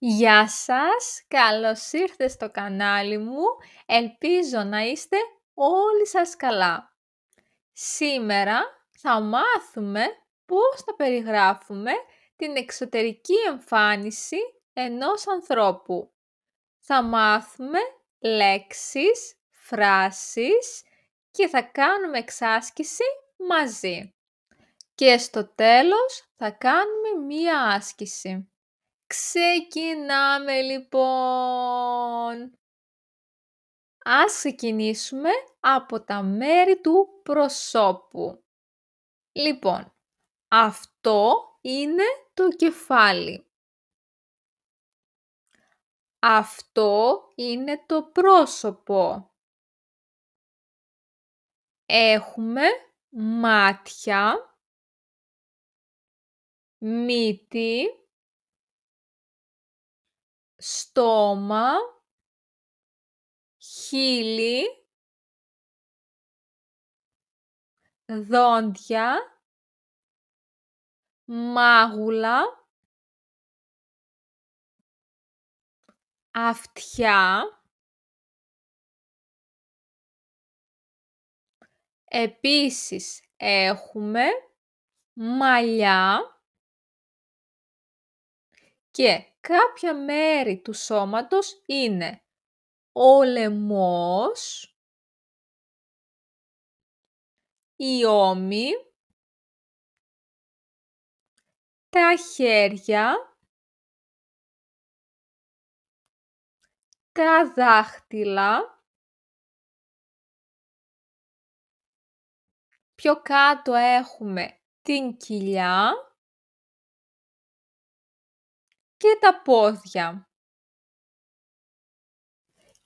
Γεια σας, καλώς ήρθες στο κανάλι μου. Ελπίζω να είστε όλοι σας καλά. Σήμερα θα μάθουμε πώς θα περιγράφουμε την εξωτερική εμφάνιση ενός ανθρώπου. Θα μάθουμε λέξεις, φράσεις και θα κάνουμε εξάσκηση μαζί. Και στο τέλος θα κάνουμε μία άσκηση. Ξεκινάμε λοιπόν! Ας ξεκινήσουμε από τα μέρη του προσώπου. Λοιπόν, αυτό είναι το κεφάλι. Αυτό είναι το πρόσωπο. Έχουμε μάτια, μύτη, στόμα, χείλη, δόντια, μάγουλα, αυτιά, επίσης έχουμε μαλλιά και κάποια μέρη του σώματος είναι ο λαιμός, οι ώμοι, τα χέρια, τα δάχτυλα, πιο κάτω έχουμε την κοιλιά και τα πόδια.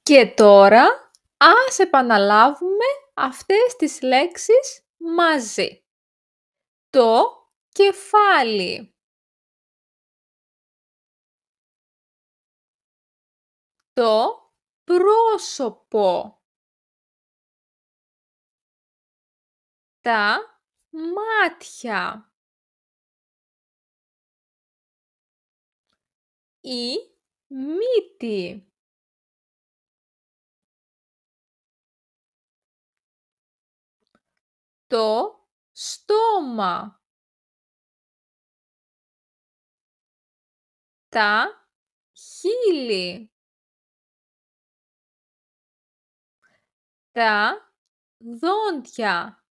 Και τώρα ας επαναλάβουμε αυτές τις λέξεις μαζί. Το κεφάλι, το πρόσωπο, τα μάτια, η μύτη, το στόμα, τα χείλη, τα δόντια,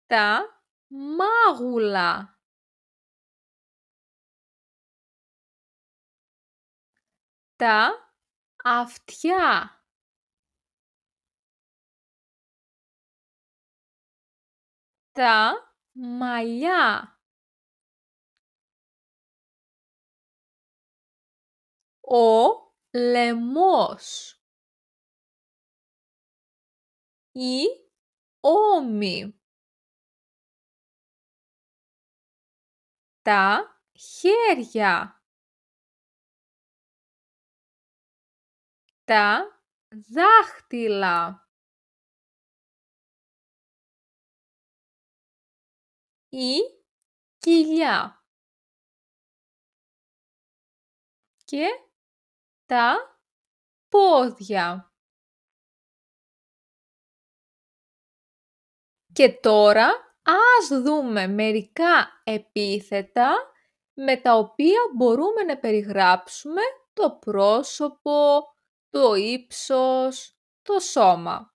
τα μάγουλα, τα αυτιά, τα μαλλιά, ο λαιμός, οι ώμοι, τα χέρια, τα δάχτυλα, η κοιλιά και τα πόδια. Και τώρα ας δούμε μερικά επίθετα με τα οποία μπορούμε να περιγράψουμε το πρόσωπο, το ύψος, το σώμα.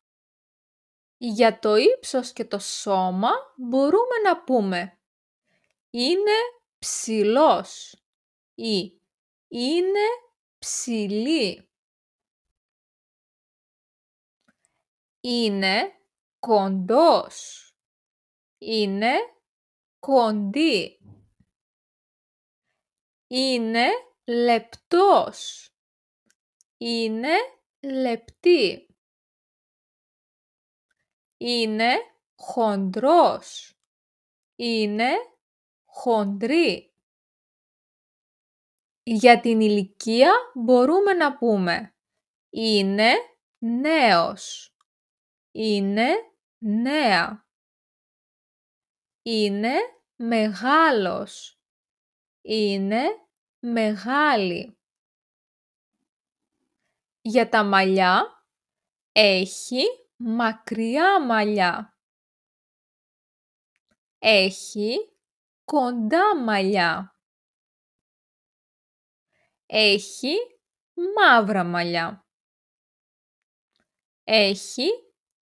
Για το ύψος και το σώμα μπορούμε να πούμε είναι ψηλός ή είναι ψηλή. Είναι κοντός. Είναι κοντή. Είναι λεπτός. Είναι λεπτή. Είναι χοντρός. Είναι χοντρή. Για την ηλικία μπορούμε να πούμε είναι νέος. Είναι νέα. Είναι μεγάλος. είναι μεγάλη. Για τα μαλλιά έχει μακριά μαλλιά. Έχει κοντά μαλλιά. Έχει μαύρα μαλλιά. Έχει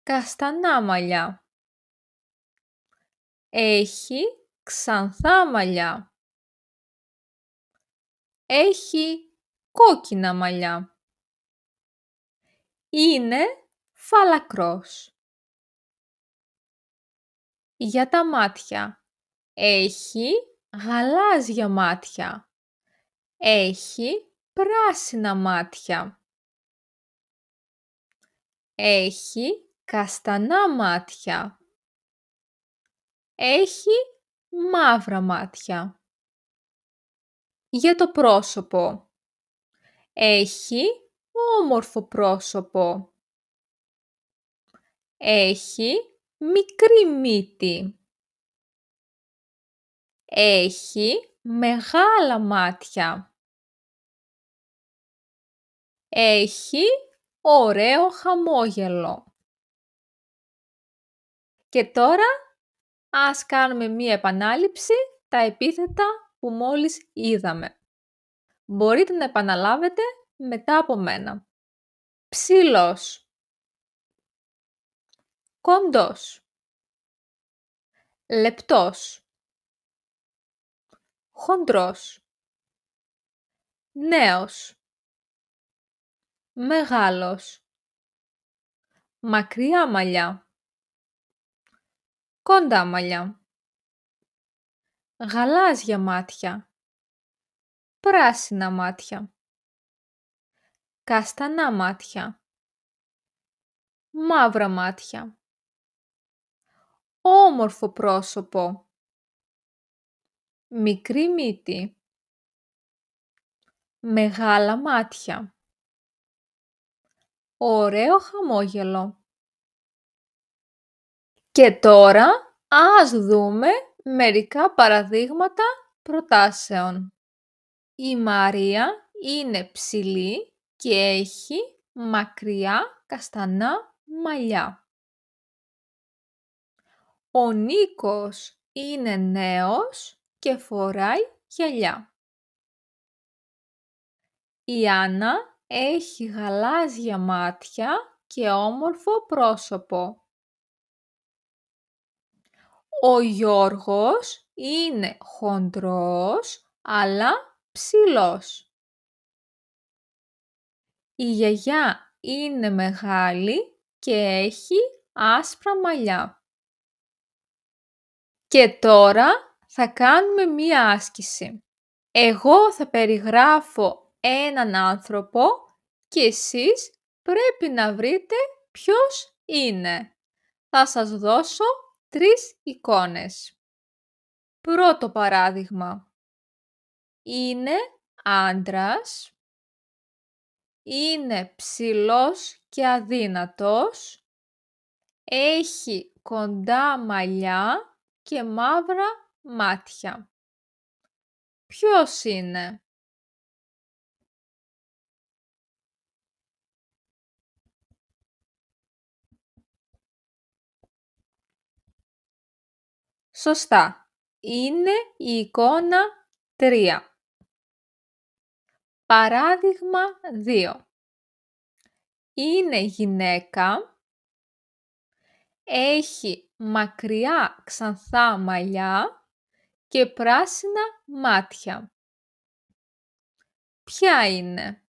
καστανά μαλλιά. Έχει ξανθά μαλλιά. Έχει κόκκινα μαλλιά. Είναι φαλακρός. Για τα μάτια έχει γαλάζια μάτια. Έχει πράσινα μάτια. Έχει καστανά μάτια. Έχει μαύρα μάτια. Για το πρόσωπο έχει όμορφο πρόσωπο. Έχει μικρή μύτη. Έχει μεγάλα μάτια. Έχει ωραίο χαμόγελο. Και τώρα ας κάνουμε μία επανάληψη τα επίθετα που μόλις είδαμε. Μπορείτε να επαναλάβετε μετά από μένα. Ψηλός, κοντός, λεπτός, χοντρός, νέος, μεγάλος, μακριά μαλλιά, κοντά μαλλιά, γαλάζια μάτια, πράσινα μάτια, καστανά μάτια, μαύρα μάτια, όμορφο πρόσωπο, μικρή μύτη, μεγάλα μάτια, ωραίο χαμόγελο. Και τώρα ας δούμε μερικά παραδείγματα προτάσεων. Η Μαρία είναι ψηλή και έχει μακριά καστανά μαλλιά. Ο Νίκος είναι νέος και φοράει γυαλιά. Η Άννα έχει γαλάζια μάτια και όμορφο πρόσωπο. Ο Γιώργος είναι χοντρός αλλά ψηλός. Η γιαγιά είναι μεγάλη και έχει άσπρα μαλλιά. Και τώρα θα κάνουμε μία άσκηση. Εγώ θα περιγράφω έναν άνθρωπο και εσείς πρέπει να βρείτε ποιος είναι. Θα σας δώσω 3 εικόνες. Πρώτο παράδειγμα. Είναι άντρας. Είναι ψηλός και αδύνατος. Έχει κοντά μαλλιά και μαύρα μάτια. Ποιος είναι? Σωστά. Είναι η εικόνα 3. Παράδειγμα 2. Είναι γυναίκα. Έχει μακριά ξανθά μαλλιά και πράσινα μάτια. Ποια είναι?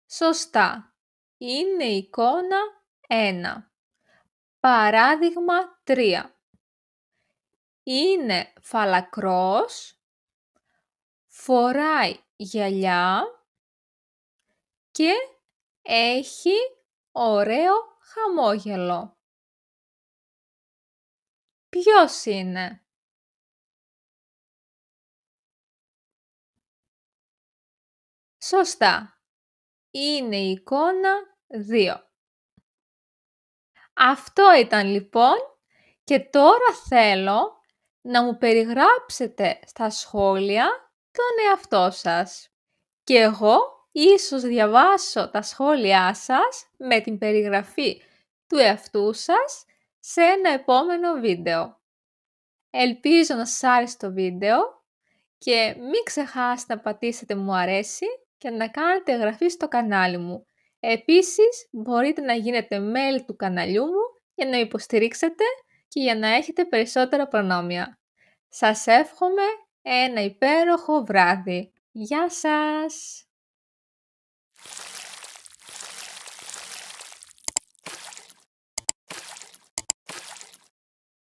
Σωστά. Είναι η εικόνα 1. Παράδειγμα 3. Είναι φαλακρός, φοράει γυαλιά και έχει ωραίο χαμόγελο. Ποιος είναι? Σωστά. Είναι η εικόνα 2. Αυτό ήταν λοιπόν και τώρα θέλω να μου περιγράψετε στα σχόλια τον εαυτό σας. Και εγώ ίσως διαβάσω τα σχόλιά σας με την περιγραφή του εαυτού σας σε ένα επόμενο βίντεο. Ελπίζω να σας άρεσε το βίντεο και μην ξεχάσετε να πατήσετε μου αρέσει και να κάνετε εγγραφή στο κανάλι μου. Επίσης μπορείτε να γίνετε μέλη του καναλιού μου για να με υποστηρίξετε και για να έχετε περισσότερα προνόμια. Σας εύχομαι ένα υπέροχο βράδυ. Γεια σας!